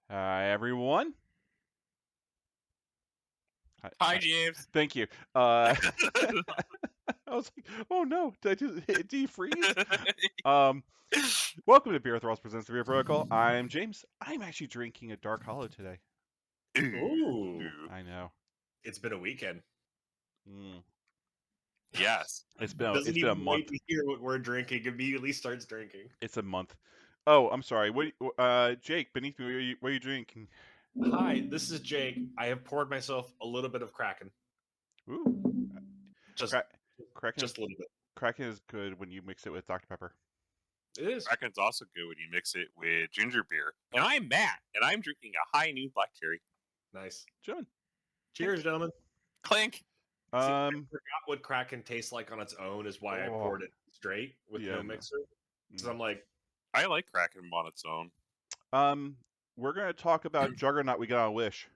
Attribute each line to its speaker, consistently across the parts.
Speaker 1: Hi, everyone.
Speaker 2: Hi, James.
Speaker 1: Thank you. I was like, oh no, did I just hit defreeze? Um, Welcome to BeerThralls Presents the Beer Protocol. I'm James. I'm actually drinking a Dark Hollow today.
Speaker 2: Ooh,
Speaker 1: I know.
Speaker 2: it's been a weekend.
Speaker 1: Mm.
Speaker 2: Yes.
Speaker 1: It's
Speaker 2: Doesn't
Speaker 1: been a
Speaker 2: even wait
Speaker 1: month.
Speaker 2: to hear what we're drinking, immediately starts drinking.
Speaker 1: It's a month. Oh, I'm sorry. Jake, beneath me, what are you drinking?
Speaker 2: Hi, this is Jake. I have poured myself a little bit of Kraken.
Speaker 1: Ooh,
Speaker 2: Just
Speaker 1: crack, Kraken is
Speaker 2: just a little bit.
Speaker 1: Kraken is good when you mix it with Dr Pepper.
Speaker 2: It is.
Speaker 3: Kraken's also good when you mix it with ginger beer. And I'm Matt, and I'm drinking a high noon black cherry.
Speaker 2: Nice.
Speaker 1: John.
Speaker 2: Cheers, gentlemen.
Speaker 3: Clink.
Speaker 2: See, I forgot what Kraken tastes like on its own is why I
Speaker 1: Oh,
Speaker 2: poured it straight with
Speaker 1: yeah,
Speaker 2: no
Speaker 1: no.
Speaker 2: mixer. Because I'm like,
Speaker 3: I like Kraken on its own.
Speaker 1: We're gonna talk about Juggernaut we got on Wish.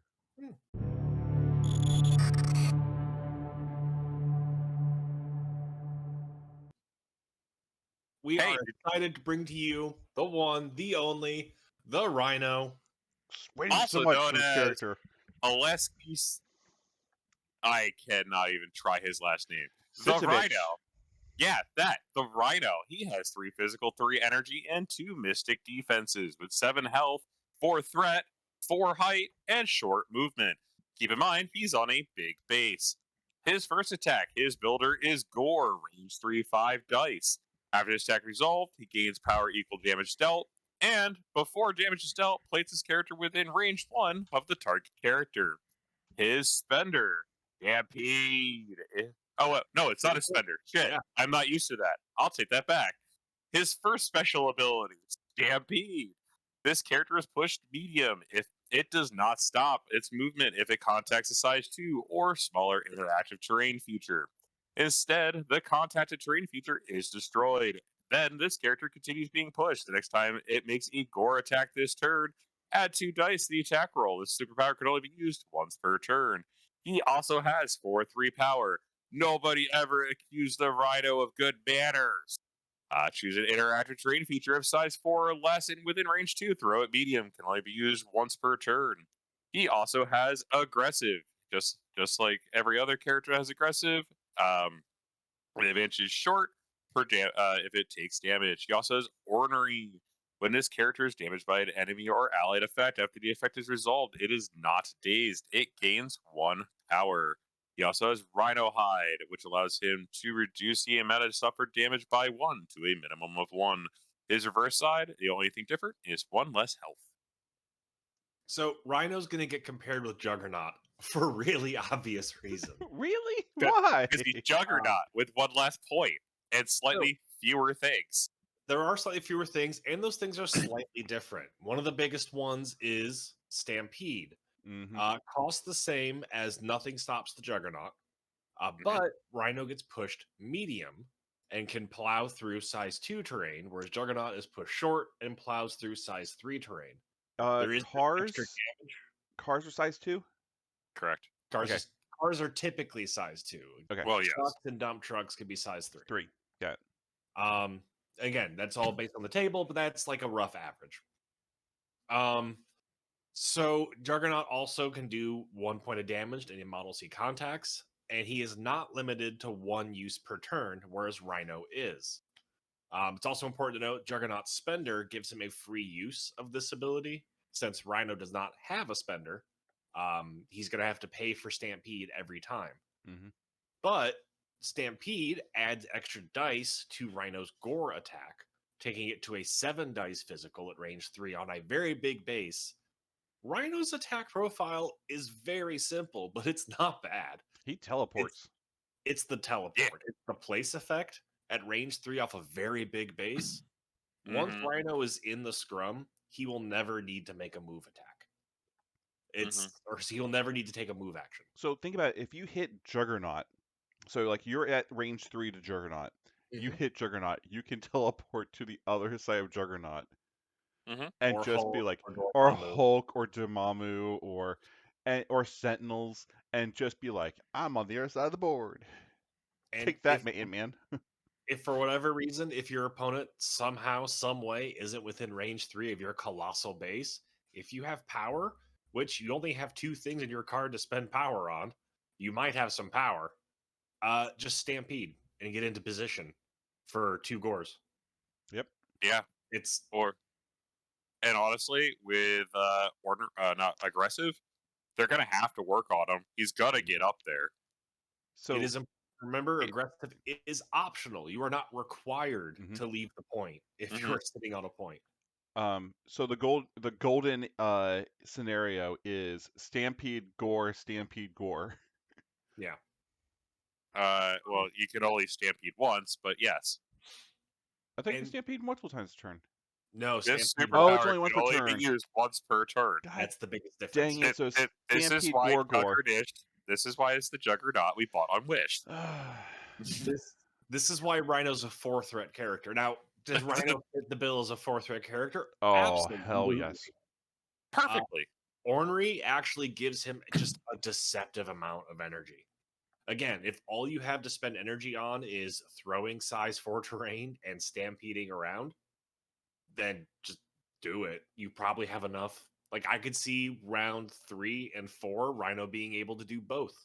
Speaker 2: we
Speaker 3: Hey,
Speaker 2: are excited to bring to you the one, the only, the Rhino.
Speaker 1: Just waiting so
Speaker 3: also
Speaker 1: much
Speaker 3: known
Speaker 1: for this
Speaker 3: as
Speaker 1: character.
Speaker 3: Aleskis. I cannot even try his last name. The
Speaker 1: Sitovich.
Speaker 3: Rhino. Yeah, that. The Rhino. He has 3 physical, 3 energy, and 2 mystic defenses with 7 health, 4 threat, 4 height, and short movement. Keep in mind, he's on a big base. His first attack, his builder, is Gore, range 3, 5 dice. After his attack resolved, he gains power equal damage dealt, and before damage is dealt, places his character within range 1 of the target character. His spender, Stampede. Oh, no, it's not a spender. Shit,
Speaker 2: Yeah.
Speaker 3: I'm not used to that. I'll take that back. His first special ability, Stampede. This character is pushed medium if it does not stop its movement if it contacts a size 2 or smaller interactive terrain feature. Instead, the contacted terrain feature is destroyed. Then this character continues being pushed. The next time it makes a gore attack this turn, add 2 dice to the attack roll. This superpower can only be used once per turn. He also has 4/3 power. Nobody ever accused the Rhino of good manners. Choose an interactive terrain feature of size 4 or less and within range 2. Throw it medium. Can only be used once per turn. He also has aggressive, just like every other character has aggressive. The advantage is short if it takes damage. He also has ornery. When this character is damaged by an enemy or allied effect after the effect is resolved, it is not dazed. It gains 1 power. He also has Rhino Hide, which allows him to reduce the amount of suffered damage by 1 to a minimum of 1. His reverse side, the only thing different is 1 less health.
Speaker 2: So Rhino's going to get compared with Juggernaut for really obvious reason.
Speaker 1: Really? Why?
Speaker 3: Because he's Juggernaut with 1 less point and
Speaker 2: So
Speaker 3: slightly fewer things.
Speaker 2: there are slightly fewer things, and those things are slightly different. One of the biggest ones is Stampede.
Speaker 1: Mm-hmm.
Speaker 2: Costs the same as Nothing Stops the Juggernaut,
Speaker 3: Mhm.
Speaker 2: but Rhino gets pushed medium and can plow through size 2 terrain, whereas Juggernaut is pushed short and plows through size 3 terrain. There is no extra
Speaker 1: Cars.
Speaker 2: damage.
Speaker 1: Cars are size 2.
Speaker 3: Correct.
Speaker 1: Okay.
Speaker 2: Cars are typically size 2.
Speaker 1: Okay.
Speaker 3: Well, yes.
Speaker 2: Trucks and dump trucks can be size 3.
Speaker 1: 3. Got it.
Speaker 2: Again, that's all based on the table, but that's like a rough average. So Juggernaut also can do 1 point of damage to any models he contacts, and he is not limited to 1 use per turn, whereas Rhino is. It's also important to note Juggernaut's spender gives him a free use of this ability. Since Rhino does not have a spender, he's going to have to pay for Stampede every time.
Speaker 1: Mm-hmm.
Speaker 2: But Stampede adds extra dice to Rhino's Gore attack, taking it to a 7 dice physical at range 3 on a very big base. Rhino's attack profile is very simple, but it's not bad.
Speaker 1: He teleports.
Speaker 2: It's the teleport.
Speaker 3: Yeah.
Speaker 2: It's the place effect at range 3 off a very big base. Once
Speaker 3: Mhm.
Speaker 2: Rhino is in the scrum, he will never need to make a move attack. Or he'll never need to take a move action.
Speaker 1: So think about it. If you hit Juggernaut, so like you're at range 3 to Juggernaut, you hit Juggernaut, you can teleport to the other side of Juggernaut and
Speaker 2: Or
Speaker 1: just be
Speaker 2: Hulk
Speaker 1: like,
Speaker 2: or
Speaker 1: or
Speaker 2: Dormammu.
Speaker 1: Hulk or Dormammu or Sentinels, and just be like, I'm on the other side of the board.
Speaker 2: And
Speaker 1: Take that, man.
Speaker 2: if for whatever reason, if your opponent somehow, some way isn't within range 3 of your colossal base, If you have power, which you only have 2 things in your card to spend power on, you might have some power. Just Stampede and get into position for 2 gores.
Speaker 1: Yep.
Speaker 3: Yeah.
Speaker 2: It's
Speaker 3: And honestly, with not aggressive, they're gonna have to work on him. He's gotta get up there.
Speaker 1: So
Speaker 2: it is remember,
Speaker 3: it-
Speaker 2: aggressive is optional. You are not required
Speaker 1: Mhm.
Speaker 2: to leave the point if
Speaker 3: Mhm.
Speaker 2: you are sitting on a point.
Speaker 1: so the golden scenario is Stampede Gore, Stampede Gore.
Speaker 2: Yeah.
Speaker 3: Well, you can only stampede once, but yes,
Speaker 1: I think you
Speaker 2: And
Speaker 1: Stampede multiple times a turn.
Speaker 2: no,
Speaker 3: this
Speaker 2: Stampede.
Speaker 1: Oh, it's
Speaker 3: superpower
Speaker 1: only once
Speaker 3: can
Speaker 1: per
Speaker 3: only
Speaker 1: turn.
Speaker 3: be used once per turn.
Speaker 1: God
Speaker 2: That's the biggest difference.
Speaker 1: dang it! So
Speaker 3: This is
Speaker 1: Stampede
Speaker 3: why
Speaker 1: Gore.
Speaker 3: This is why it's the Juggernaut we bought on Wish.
Speaker 2: This is why Rhino's a 4-threat character. Now, does Rhino fit the bill as a 4-threat character?
Speaker 1: Oh,
Speaker 2: Absolutely.
Speaker 1: hell yes.
Speaker 3: Perfectly.
Speaker 2: Ornery actually gives him just a deceptive amount of energy. Again, if all you have to spend energy on is throwing size 4 terrain and stampeding around, then just do it. You probably have enough. Like, I could see round 3 and 4, Rhino being able to do both.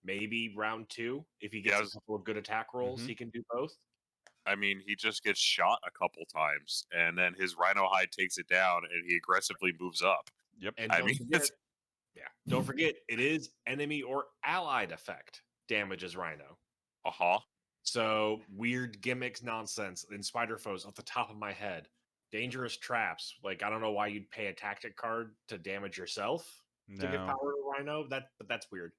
Speaker 2: Maybe round 2, if he gets a couple of good attack rolls,
Speaker 1: Mhm.
Speaker 2: he can do both.
Speaker 3: I mean, he just gets shot a couple times, and then his Rhino hide takes it down, and he aggressively moves up.
Speaker 1: Yep.
Speaker 2: And
Speaker 3: I
Speaker 2: don't
Speaker 3: mean,
Speaker 2: forget, don't forget, it is enemy or allied effect damages Rhino. So weird gimmicks nonsense in Spider Foes off the top of my head. Dangerous traps. Like, I don't know why you'd pay a tactic card to damage yourself to give
Speaker 1: No.
Speaker 2: power to Rhino. But that's weird.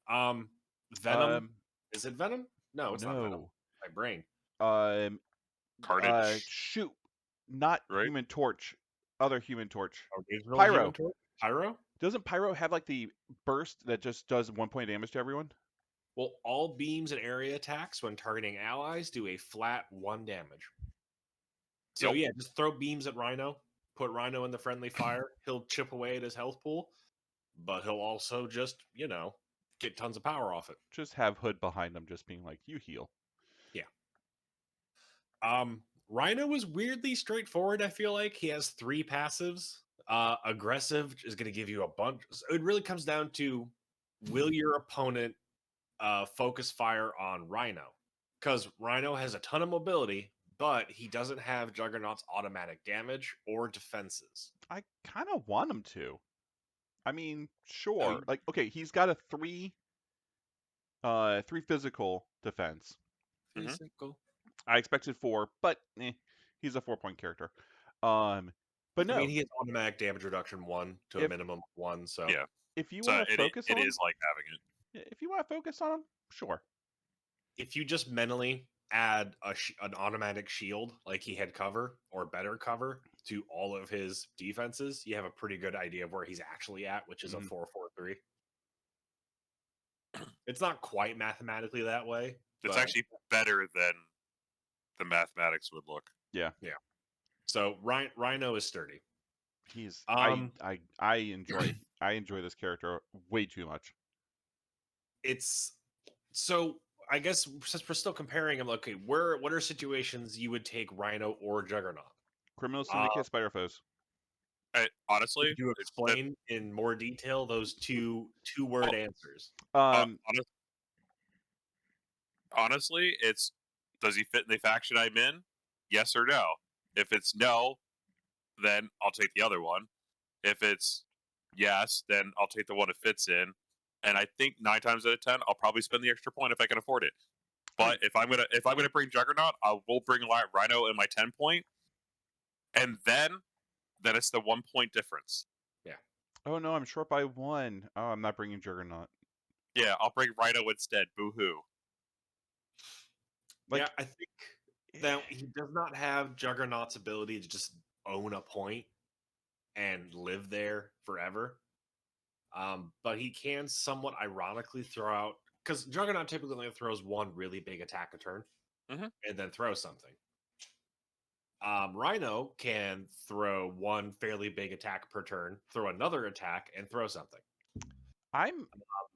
Speaker 2: Venom. Is it Venom? No, it's not Venom.
Speaker 1: No.
Speaker 2: My brain.
Speaker 3: Carnage,
Speaker 1: Shoot. Not
Speaker 3: right?
Speaker 1: Human Torch. Other Human Torch.
Speaker 2: Original
Speaker 1: Pyro.
Speaker 2: Human Torch? Pyro?
Speaker 1: Doesn't Pyro have like the burst that just does 1 point damage to everyone?
Speaker 2: Well, all beams and area attacks when targeting allies do a flat 1 damage. So
Speaker 3: Yep.
Speaker 2: yeah, just throw beams at Rhino, put Rhino in the friendly fire. He'll chip away at his health pool, but he'll also just, get tons of power off it.
Speaker 1: Just have Hood behind them, just being like, you heal.
Speaker 2: Yeah. Rhino is weirdly straightforward, I feel like. He has 3 passives. Aggressive is going to give you a bunch. It really comes down to, will your opponent focus fire on Rhino? Because Rhino has a ton of mobility, but he doesn't have Juggernaut's automatic damage or defenses.
Speaker 1: I kind of want him to. I mean, sure.
Speaker 2: you-
Speaker 1: Like, okay, he's got a 3 physical defense.
Speaker 3: Mhm.
Speaker 2: Physical.
Speaker 1: I expected 4, but he's a 4-point character. But no,
Speaker 2: I mean, he has automatic damage reduction 1 to a
Speaker 1: If-
Speaker 2: minimum of 1. So
Speaker 3: Yeah.
Speaker 1: if you
Speaker 3: So
Speaker 1: want to focus
Speaker 3: it
Speaker 1: on
Speaker 3: is like having it.
Speaker 1: if you want to focus on him, sure.
Speaker 2: if you just mentally add an automatic shield, like he had cover or better cover to all of his defenses, you have a pretty good idea of where he's actually at, which is a
Speaker 1: Mhm.
Speaker 2: 4-4-3. It's not quite mathematically that way.
Speaker 3: It's
Speaker 2: but-
Speaker 3: actually better than the mathematics would look.
Speaker 2: So Rhino is sturdy.
Speaker 1: He's I enjoy this character way too much.
Speaker 2: It's so I guess since we're still comparing them, okay, what are situations you would take Rhino or Juggernaut?
Speaker 1: Criminal Syndicate Spider Foes.
Speaker 3: Honestly,
Speaker 2: Could you explain in more detail those two-word answers?
Speaker 3: Honestly, it's does he fit in the faction I'm in? Yes or no? If it's no, then I'll take the other one. If it's yes, then I'll take the one it fits in. And I think 9 times out of 10, I'll probably spend the extra point if I can afford it. But if I'm gonna bring Juggernaut, I will bring Rhino in my 10 point, and then it's the 1 point difference.
Speaker 1: Oh no, I'm short by 1. Oh, I'm not bringing Juggernaut.
Speaker 3: Yeah, I'll bring Rhino instead. Boo hoo.
Speaker 2: Yeah, I think that he does not have Juggernaut's ability to just own a point and live there forever. But he can somewhat ironically throw out, because Juggernaut typically only throws 1 really big attack a turn
Speaker 3: Mhm.
Speaker 2: and then throw something. Rhino can throw 1 fairly big attack per turn, throw another attack, and throw something.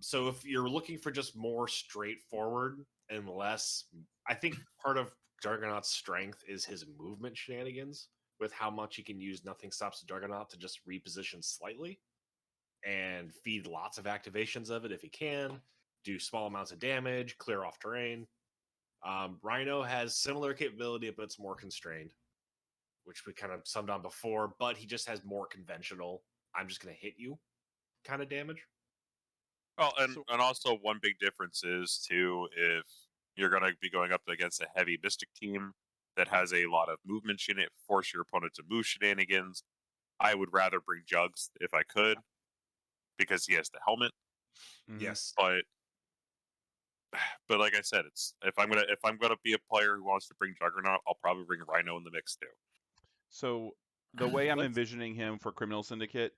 Speaker 2: So if you're looking for just more straightforward and less, I think part of Juggernaut's strength is his movement shenanigans. with how much he can use Nothing Stops the Juggernaut to just reposition slightly and feed lots of activations of it if he can, do small amounts of damage, clear off terrain. Rhino has similar capability, but it's more constrained, which we kind of summed on before, but he just has more conventional, I'm just going to hit you kind of damage.
Speaker 3: Well,
Speaker 1: So
Speaker 3: and also one big difference is too, if you're going to be going up against a heavy Mystic team that has a lot of movement in it, force your opponent to move shenanigans. I would rather bring Jugs if I could, because he has the helmet.
Speaker 1: mhm.
Speaker 2: Yes.
Speaker 3: But like I said, it's if I'm gonna be a player who wants to bring Juggernaut, I'll probably bring Rhino in the mix too.
Speaker 1: So the way I'm
Speaker 2: Let's-
Speaker 1: envisioning him for Criminal Syndicate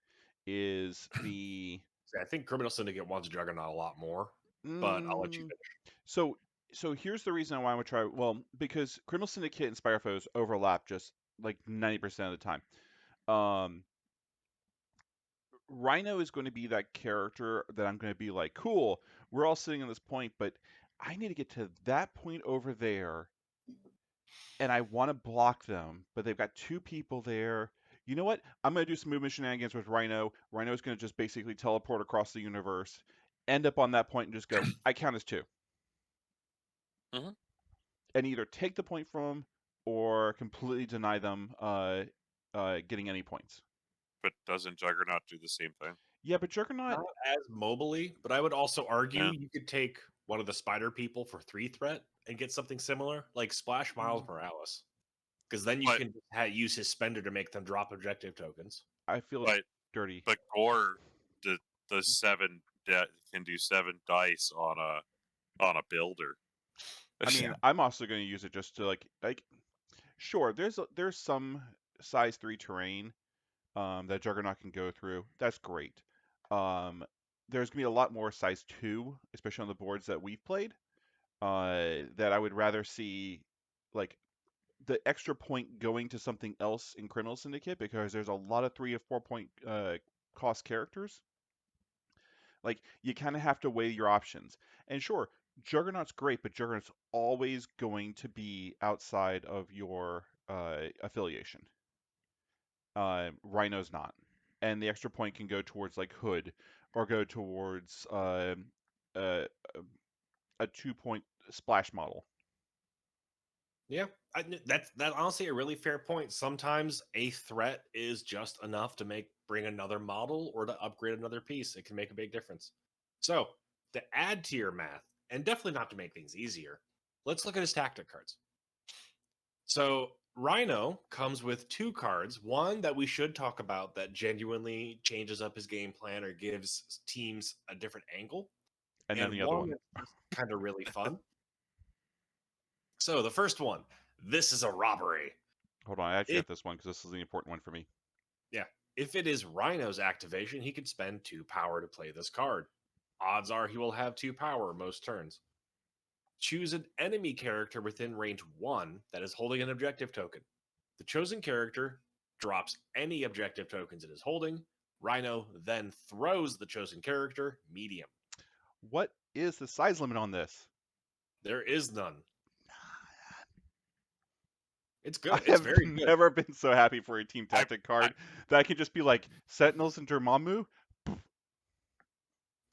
Speaker 1: is the
Speaker 2: I think Criminal Syndicate wants Juggernaut a lot more, but I'll let you
Speaker 1: mm,
Speaker 2: finish.
Speaker 1: so here's the reason why I would try. Well, because Criminal Syndicate and Spire Foes overlap just like 90% of the time. Um, Rhino is going to be that character that I'm going to be like, cool, we're all sitting on this point, but I need to get to that point over there and I want to block them, but they've got two people there. You know what? I'm going to do some movement shenanigans with Rhino. Rhino's going to just basically teleport across the universe, end up on that point, and just go, I count as two.
Speaker 3: Mhm.
Speaker 1: And either take the point from them or completely deny them getting any points.
Speaker 3: But doesn't Juggernaut do the same thing?
Speaker 1: Yeah, but Juggernaut,
Speaker 2: Not as mobily, but I would also argue
Speaker 3: Yeah.
Speaker 2: you could take one of the spider people for 3 threat and get something similar, like Splash Miles Morales. Because then you
Speaker 3: But
Speaker 2: can use his spender to make them drop objective tokens.
Speaker 1: I feel
Speaker 3: but
Speaker 1: dirty.
Speaker 3: but Gore the can do 7 dice on a builder.
Speaker 1: I mean, I'm also going to use it just to like sure, there's some size 3 terrain that Juggernaut can go through. That's great. Um, there's gonna be a lot more size 2, especially on the boards that we've played, that I would rather see like the extra point going to something else in Criminal Syndicate because there's a lot of 3 to 4 point cost characters. Like you kind of have to weigh your options. And sure, Juggernaut's great, but Juggernaut's always going to be outside of your affiliation. Rhino's not, and the extra point can go towards like Hood, or go towards uh, a 2 point splash model.
Speaker 2: Yeah, that's honestly a really fair point. Sometimes a threat is just enough to bring another model or to upgrade another piece. It can make a big difference. So to add to your math, and definitely not to make things easier, let's look at his tactic cards. So Rhino comes with 2 cards. One that we should talk about that genuinely changes up his game plan or gives teams a different angle,
Speaker 1: And then
Speaker 2: and
Speaker 1: the other
Speaker 2: one
Speaker 1: one.
Speaker 2: that's just kind of really fun. So the first one, this is a robbery.
Speaker 1: Hold on, I actually
Speaker 2: If
Speaker 1: got this one because this is the important one for me.
Speaker 2: Yeah, if it is Rhino's activation, he could spend 2 power to play this card. Odds are he will have 2 power most turns. Choose an enemy character within range 1 that is holding an objective token. The chosen character drops any objective tokens it is holding. Rhino then throws the chosen character medium.
Speaker 1: What is the size limit on this?
Speaker 2: There is none. It's
Speaker 1: I
Speaker 2: good. It's
Speaker 1: have
Speaker 2: very good.
Speaker 1: never been so happy for a team
Speaker 3: I,
Speaker 1: tactic card that I can just be like Sentinels and Dormammu.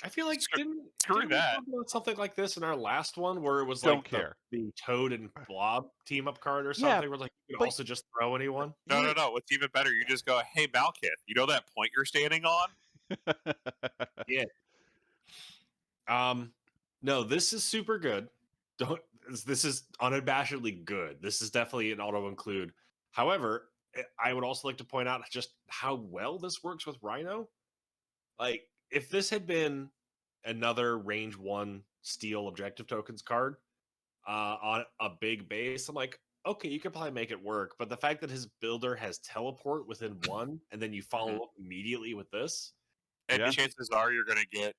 Speaker 2: I feel like
Speaker 3: screw, screw
Speaker 2: didn't we
Speaker 3: that.
Speaker 2: talk about something like this in our last one where it was
Speaker 1: Don't
Speaker 2: like
Speaker 1: care.
Speaker 2: the Toad and Blob team up card or
Speaker 1: Yeah,
Speaker 2: something where like you could
Speaker 1: but
Speaker 2: also just throw anyone?
Speaker 3: No. What's even better? You just go, hey Malkith, you know that point you're standing on?
Speaker 2: Yeah. No, this is super good. Don't This is unabashedly good. This is definitely an auto include. However, I would also like to point out just how well this works with Rhino. Like, if this had been another range 1 steel objective tokens card on a big base, I'm like, okay, you could probably make it work. But the fact that his builder has teleport within 1 and then you follow up immediately with this,
Speaker 3: And
Speaker 1: yeah.
Speaker 3: chances are you're going to get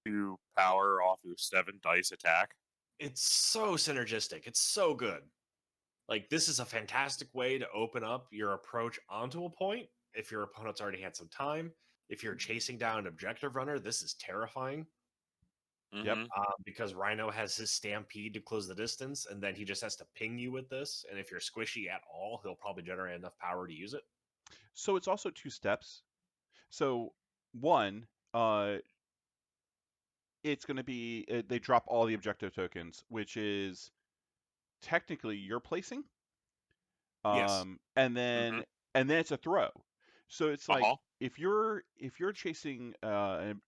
Speaker 3: 2 power off of 7 dice attack.
Speaker 2: it's so synergistic. It's so good. Like, this is a fantastic way to open up your approach onto a point if your opponent's already had some time. If you're chasing down an objective runner, this is terrifying.
Speaker 1: Yep.
Speaker 2: Because Rhino has his Stampede to close the distance, and then he just has to ping you with this. And if you're squishy at all, he'll probably generate enough power to use it.
Speaker 1: So it's also 2 steps. So one, it's going to be they drop all the objective tokens, which is technically your placing.
Speaker 2: Yes.
Speaker 1: And then it's a throw. So it's like
Speaker 3: Uh-huh.
Speaker 1: if you're chasing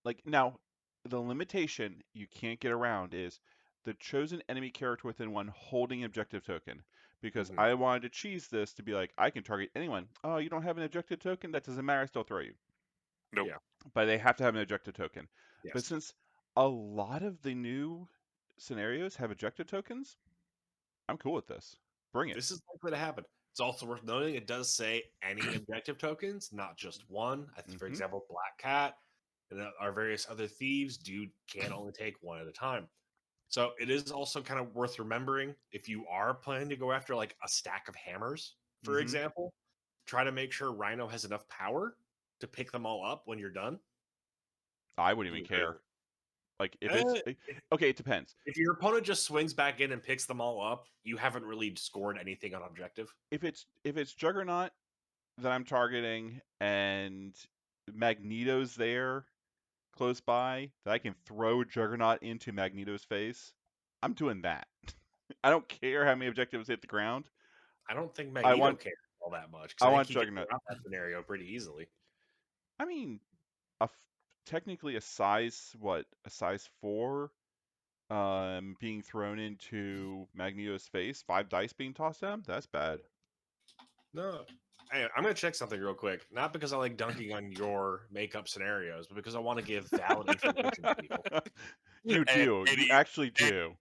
Speaker 1: like now the limitation you can't get around is the chosen enemy character within one holding objective token. Because I wanted to cheese this to be like I can target anyone. Oh, you don't have an objective token? That doesn't matter, I still throw you.
Speaker 3: Nope.
Speaker 2: Yeah.
Speaker 1: But they have to have an objective token. But
Speaker 2: Yes.
Speaker 1: since a lot of the new scenarios have objective tokens, I'm cool with this. Bring it.
Speaker 2: This is likely to happen. It's also worth noting it does say any objective tokens, not just one. For example, Black Cat and our various other thieves can only take one at a time. So it is also kind of worth remembering if you are planning to go after like a stack of hammers, for example, try to make sure Rhino has enough power to pick them all up when you're done.
Speaker 1: I wouldn't even care. Like if it's okay, it depends.
Speaker 2: If your opponent just swings back in and picks them all up, you haven't really scored anything on objective.
Speaker 1: If it's Juggernaut that I'm targeting and Magneto's there close by that I can throw Juggernaut into Magneto's face, I'm doing that. I don't care how many objectives hit the ground.
Speaker 2: I don't think Magneto cares all that much.
Speaker 1: I
Speaker 2: I
Speaker 1: want
Speaker 2: think he
Speaker 1: Juggernaut.
Speaker 2: gets around that scenario pretty easily.
Speaker 1: I mean, technically a size 4 being thrown into Magneto's face, 5 dice being tossed at him, that's bad.
Speaker 2: No. Hey, I'm gonna check something real quick. Not because I like dunking on your makeup scenarios, but because I want to give valid information to people.
Speaker 1: You do. You actually do.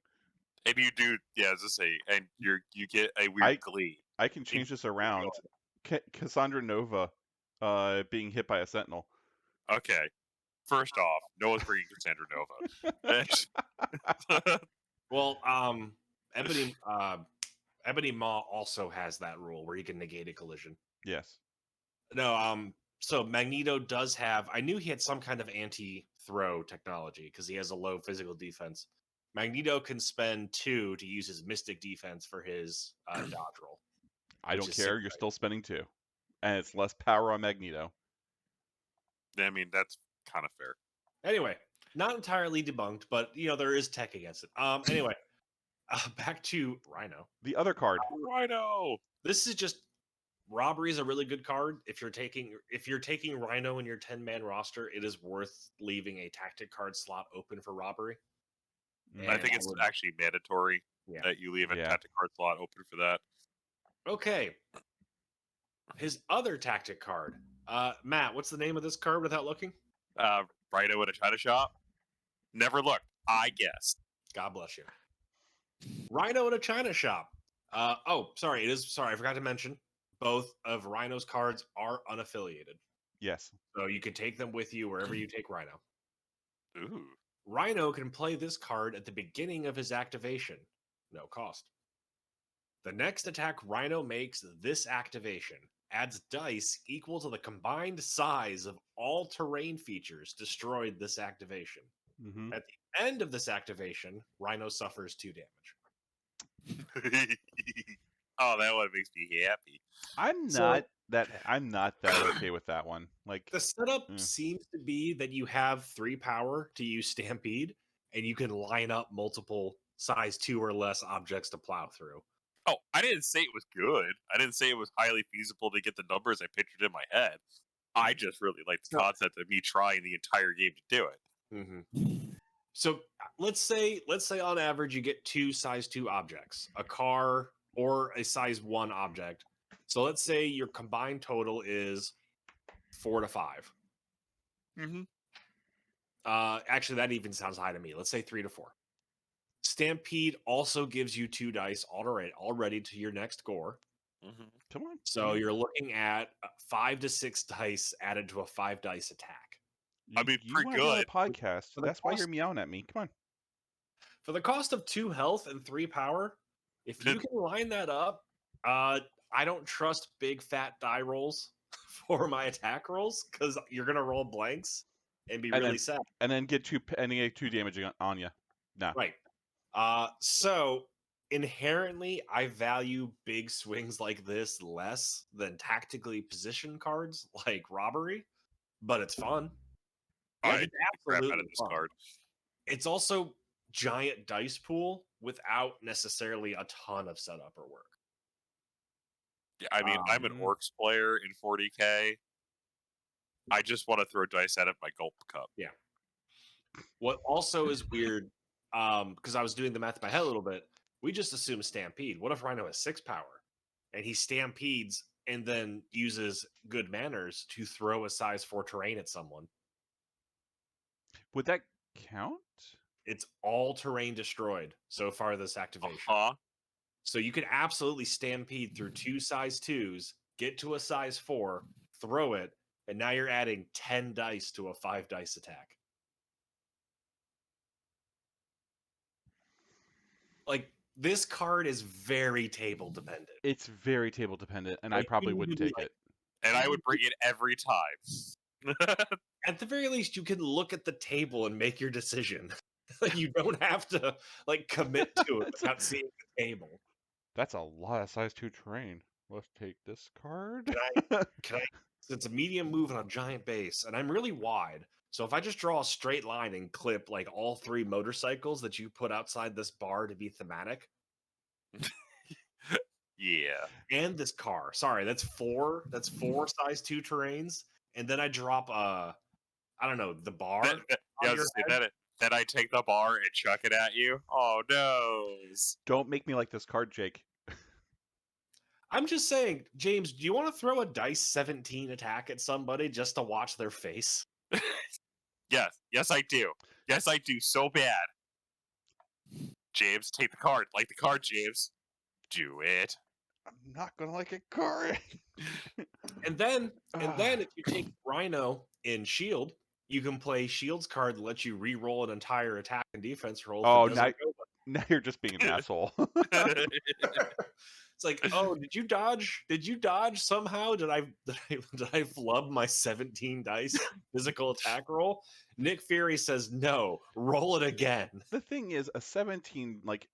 Speaker 3: And you do, yeah, as I say, and you get a weird glee.
Speaker 1: I can change this around. Cassandra Nova being hit by a sentinel.
Speaker 3: Okay. First off, no one's bringing Cassandra Nova.
Speaker 2: Well, Ebony Maw also has that rule where he can negate a collision.
Speaker 1: Yes.
Speaker 2: No, so Magneto does have. I knew he had some kind of anti-throw technology because he has a low physical defense. Magneto can spend 2 to use his Mystic defense for his dodge roll.
Speaker 1: I don't care. You're still spending 2, and it's less power on Magneto.
Speaker 3: I mean, that's kind of fair.
Speaker 2: Anyway, not entirely debunked, but there is tech against it. Anyway, back to Rhino.
Speaker 1: The other card.
Speaker 3: Rhino.
Speaker 2: This is just Robbery is a really good card. If you're taking Rhino in your 10-man roster, it is worth leaving a tactic card slot open for Robbery.
Speaker 3: I think it's actually mandatory that you leave a tactic card slot open for that.
Speaker 2: Okay. His other tactic card. Matt, what's the name of this card without looking?
Speaker 3: Rhino in a China shop. Never looked. I guess.
Speaker 2: God bless you. Rhino in a China shop. Sorry. I forgot to mention. Both of Rhino's cards are unaffiliated.
Speaker 1: Yes.
Speaker 2: So you can take them with you wherever you take Rhino.
Speaker 3: Ooh.
Speaker 2: Rhino can play this card at the beginning of his activation. No cost. The next attack Rhino makes this activation adds dice equal to the combined size of all terrain features destroyed this activation. At the end of this activation, Rhino suffers 2 damage.
Speaker 3: Oh, that one makes me happy.
Speaker 1: I'm not that okay with that one. Like
Speaker 2: the setup seems to be that you have 3 power to use Stampede, and you can line up multiple size 2 or less objects to plow through.
Speaker 3: Oh, I didn't say it was good. I didn't say it was highly feasible to get the numbers I pictured in my head. I just really like the concept of me trying the entire game to do it.
Speaker 2: So let's say on average you get 2 size 2 objects, a car or a size 1 object. So let's say your combined total is 4 to 5. Actually, that even sounds high to me. Let's say 3 to 4. Stampede also gives you 2 dice already to your next gore.
Speaker 1: Come on.
Speaker 2: So you're looking at 5 to 6 dice added to a 5 dice attack.
Speaker 3: I mean, pretty good.
Speaker 1: Podcast. That's why you're meowing at me. Come on.
Speaker 2: For the cost of 2 health and 3 power, if you can line that up, I don't trust big fat die rolls for my attack rolls because you're gonna roll blanks and be really sad.
Speaker 1: And then get 2 damage on you. No.
Speaker 2: Right. So inherently, I value big swings like this less than tactically positioned cards like Robbery, but it's fun.
Speaker 3: I
Speaker 2: Like,
Speaker 3: hate
Speaker 2: it's
Speaker 3: the crap out of
Speaker 2: absolutely
Speaker 3: this
Speaker 2: fun.
Speaker 3: card.
Speaker 2: It's also giant dice pool without necessarily a ton of setup or work.
Speaker 3: Yeah, I mean, I'm an Orcs player in 40k. I just want to throw dice out of my gulp cup.
Speaker 2: Yeah. What also is weird, because I was doing the math in my head a little bit, we just assume Stampede. What if Rhino has 6 power and he stampedes and then uses good manners to throw a size 4 terrain at someone?
Speaker 1: Would that count?
Speaker 2: It's all terrain destroyed so far this activation.
Speaker 3: Huh?
Speaker 2: So you could absolutely stampede through 2 size 2s, get to a size 4, throw it, and now you're adding 10 dice to a 5 dice attack. Like, this card is very table dependent.
Speaker 1: It's very table dependent, and I
Speaker 2: Like,
Speaker 1: probably
Speaker 2: you
Speaker 1: wouldn't
Speaker 2: need,
Speaker 1: take
Speaker 2: like,
Speaker 1: it.
Speaker 3: And I would bring it every time.
Speaker 2: at the very least, you can look at the table and make your decision. Like, you don't have to like commit to it without seeing the table.
Speaker 1: That's a lot of size 2 terrain. Let's take this card.
Speaker 2: Can I? It's a medium move on a giant base, and I'm really wide. So if I just draw a straight line and clip like all 3 motorcycles that you put outside this bar to be thematic,
Speaker 3: Yeah.
Speaker 2: and this car, sorry, that's 4 size 2 terrains, and then I drop I don't know, the bar.
Speaker 3: Yeah, I was gonna say that I take the bar and chuck it at you. Oh no!
Speaker 1: Don't make me like this card, Jake.
Speaker 2: I'm just saying, James, do you want to throw a dice 17 attack at somebody just to watch their face?
Speaker 3: Yes, I do. Yes, I do. So bad. James, take the card. Like the card, James. Do it.
Speaker 1: I'm not gonna like a card.
Speaker 2: And then if you take Rhino in Shield, you can play Shield's card that lets you re-roll an entire attack and defense roll.
Speaker 1: Oh, now you're just being an asshole.
Speaker 2: It's like, oh, did you dodge? Did you dodge somehow? Did I flub my 17 dice physical attack roll? Nick Fury says no. Roll it again.
Speaker 1: The thing is, a 17, like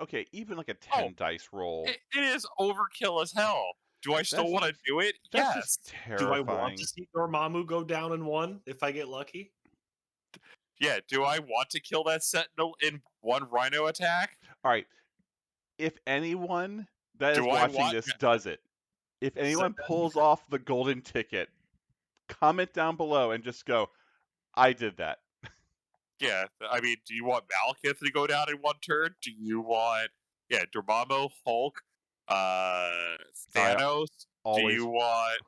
Speaker 1: okay, even like a 10 dice roll.
Speaker 3: It is overkill as hell. Do I still want to do it?
Speaker 1: That's
Speaker 3: Yes.
Speaker 1: just terrifying.
Speaker 2: Do I want to see Dormammu go down in 1 if I get lucky?
Speaker 3: Yeah. Do I want to kill that Sentinel in 1 Rhino attack?
Speaker 1: All right. If anyone that is watching this does it, if anyone pulls off the golden ticket, comment down below and just go, I did that.
Speaker 3: Yeah, I mean, do you want Malekith to go down in 1 turn? Do you want, Dormammu, Hulk, Thanos? Do you want?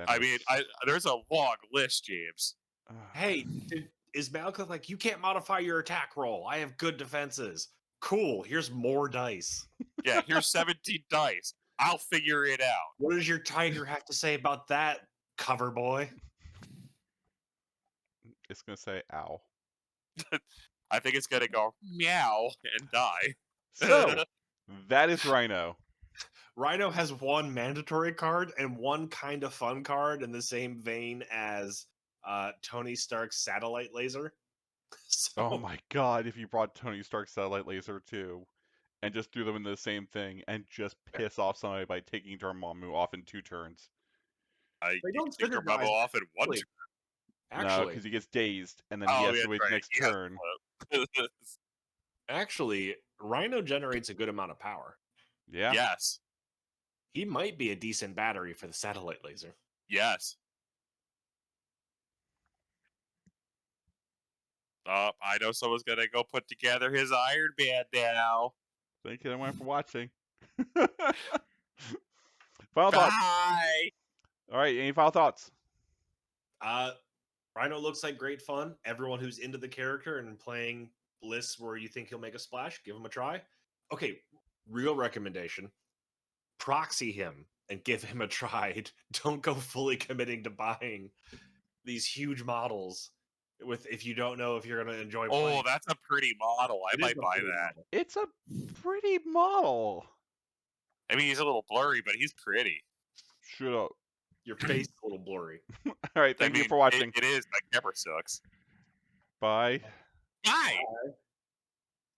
Speaker 3: I mean, there's a long list, James.
Speaker 2: Hey, is Malekith like, you can't modify your attack roll? I have good defenses. Cool. Here's more dice.
Speaker 3: Yeah, here's 17 dice. I'll figure it out.
Speaker 2: What does your tiger have to say about that, cover boy?
Speaker 1: It's gonna say ow.
Speaker 3: I think it's gonna go meow and die.
Speaker 1: So that is Rhino.
Speaker 2: Rhino has 1 mandatory card and 1 kind of fun card in the same vein as Tony Stark's satellite laser. So,
Speaker 1: oh my god, if you brought Tony Stark's satellite laser too, and just threw them in the same thing and just piss off somebody by taking Dormammu off in 2 turns.
Speaker 3: You can take Dormammu off in 1 turn.
Speaker 1: No, because he gets dazed, and then he has to wait the next turn.
Speaker 2: Actually, Rhino generates a good amount of power.
Speaker 1: Yeah.
Speaker 3: Yes.
Speaker 2: He might be a decent battery for the satellite laser.
Speaker 3: Yes. I know someone's gonna go put together his Iron Man now.
Speaker 1: Thank you everyone for watching. Final thoughts.
Speaker 3: Bye.
Speaker 1: All right, any final thoughts?
Speaker 2: Rhino looks like great fun. Everyone who's into the character and playing lists where you think he'll make a splash, give him a try. Okay, real recommendation. Proxy him and give him a try. Don't go fully committing to buying these huge models if you don't know if you're going to enjoy playing.
Speaker 3: Oh, that's a pretty model. I might buy that.
Speaker 1: Model. It's a pretty model.
Speaker 3: I mean, he's a little blurry, but he's pretty.
Speaker 1: Shut up.
Speaker 2: Your face is a little blurry.
Speaker 1: All right, thank you for watching.
Speaker 3: It is. My camera sucks.
Speaker 1: Bye.
Speaker 3: Bye.